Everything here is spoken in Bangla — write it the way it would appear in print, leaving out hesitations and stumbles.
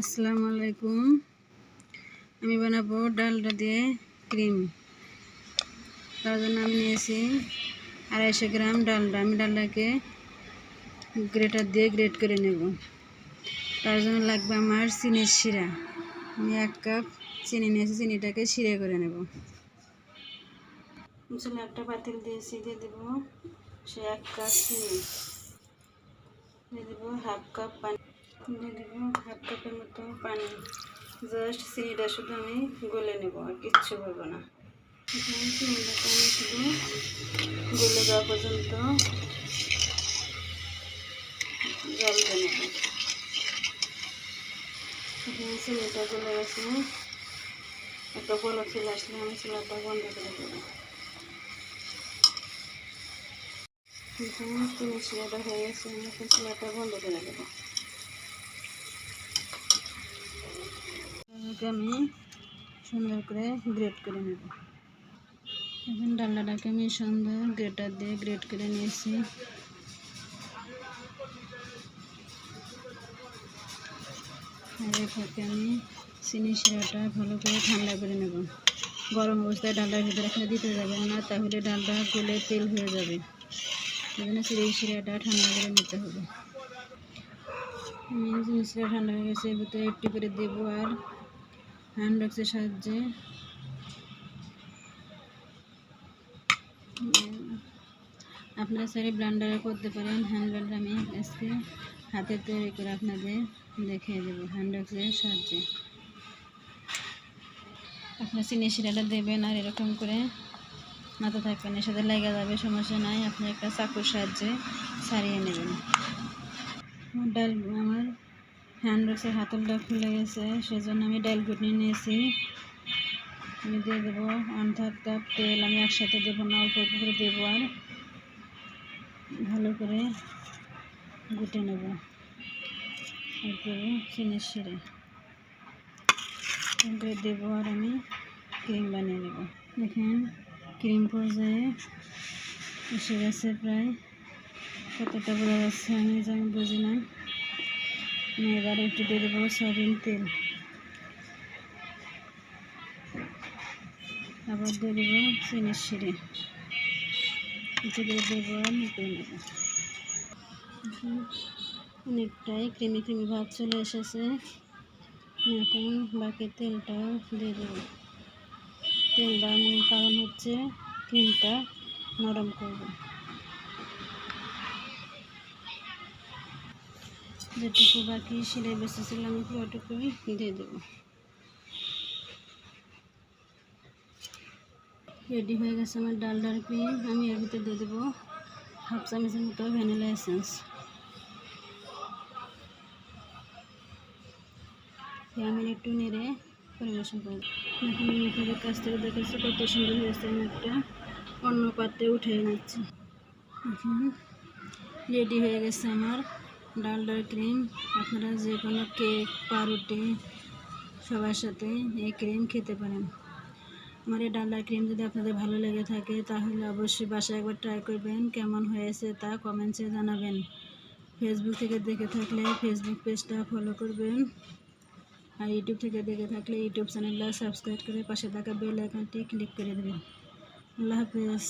আসসালামু আলাইকুম। আমি বানাবো ডালডা দিয়ে ক্রিম। তার জন্য আমি নিয়েছি 250 গ্রাম ডালডা। আমি ডালডাকে গ্রেটার দিয়ে গ্রেট করে নেব। তার জন্য লাগবে আমার চিনির শিরা। আমি 1 কাপ চিনি নিয়েছি, চিনিটাকে শিরা করে নেব। চুলে একটা পাতিল দিয়েছি, দিয়ে দেবো সে 1 কাপ চিনি, দিয়ে দেবো হাফ কাপ পানি, দিয়ে দেবো হাফ কাপের মতো পানি। জাস্ট চিনিটা শুধু আমি গলে নেব, আর কিচ্ছু করবো না। চিনিটাকে আমি শুধু গলে যাওয়া পর্যন্ত জল দিয়ে নেব। চিনিটা গলে গেছে, একটা বলক চলে আসলে আমি চুলাটা বন্ধ করে দেবো। চিনি শিরাটা হয়ে গেছে, আমি চুলাটা বন্ধ করে দেবো। আমি সুন্দর করে গ্রেট করে নেব। এখন ডালডাটাকে আমি সুন্দর গ্রেটার দিয়ে গ্রেট করে নিয়েছি। আর এরপরে আমি চিনি শিরাটা ভালো করে ঠান্ডা করে নেব। গরম অবস্থায় ডালটার ভিতরে এখানে দিতে যাবে না, তাহলে ডালটা গলে তেল হয়ে যাবে। এই জন্য চিনি শিরাটা ঠান্ডা করে নিতে হবে। আমি চিনি শিরা ঠান্ডা হয়ে গেছে, এর ভিতরে একটু করে দেবো আর হ্যান্ড বক্সের সাহায্যে আপনারা সারি ব্লেন্ডারে করতে পারেন। হ্যান্ড ব্লেন্ডার আমি আজকে হাতে তৈরি করে আপনাদের দেখিয়ে দেবো হ্যান্ড বক্সের সাহায্যে। আপনার চিনি শিরাটা দেবেন আর এরকম করে মাথা থাকবেন, এর সাথে লেগে যাবে, সমস্যা নাই। আপনি একটা চাকুর সাহায্যে ছাড়িয়ে নেবেন। আমার হ্যান্ড বক্সের হাতলটা খুলে গেছে, সেজন্য আমি ডাল ঘুটনি নিয়েছি। আমি দিয়ে দেবো 1/2 কাপ তেল। আমি একসাথে দেবো না, অল্প অল্প করে দেবো আর ভালো করে গুটে নেব। তারপরে চিনির শিরা দেবো আর আমি ক্রিম বানিয়ে নেব। দেখেন ক্রিম পর্যায়ে এসে গেছে, প্রায় কতটা বোঝা যাচ্ছে আমি বুঝি না। আমি এবার একটু দিয়ে দেবো সয়াবিন তেল, আবার দিয়ে দেবো চিনির শিরা, একটু দিয়ে দেবো আর মেখে নেব। অনেকটাই ক্রিমি ক্রিমি ভাব চলে এসেছে। এখন বাকি তেলটাও দিয়ে দেবো। তেল দেওয়ার কারণ হচ্ছে ক্রিমটা নরম করবে। যেটুকু বাকি শিরায় বেঁচেছিল আমি পুরোটুকুই দিয়ে দেবো। রেডি হয়ে গেছে আমার ডালডার ক্রিম। আমি এর ভিতরে দিয়ে দেবো 1/2 চামচের মতো ভ্যানিলা এসেন্স। আমি একটু নেড়ে পরিবেশন করব। এখন আমি আপনাদের কাছ থেকে দেখাচ্ছি কত সুন্দর হয়েছে। আমি একটা অন্য পাত্রে উঠিয়ে নিচ্ছি। এখন রেডি হয়ে গেছে আমার ডালডার ক্রিম। আপনারা যে কোনো কেক, পাউরুটি সবার সাথে এই ক্রিম খেতে পারেন। আমার এই ডালডার ক্রিম যদি আপনাদের ভালো লেগে থাকে তাহলে অবশ্যই বাসায় একবার ট্রাই করবেন। কেমন হয়েছে তা কমেন্টসে জানাবেন। ফেসবুক থেকে দেখে থাকলে ফেসবুক পেজটা ফলো করবেন, আর ইউটিউব থেকে দেখে থাকলে ইউটিউব চ্যানেলটা সাবস্ক্রাইব করে পাশে থাকা বেল আইকনটি ক্লিক করে দেবেন। আল্লাহ হাফেজ।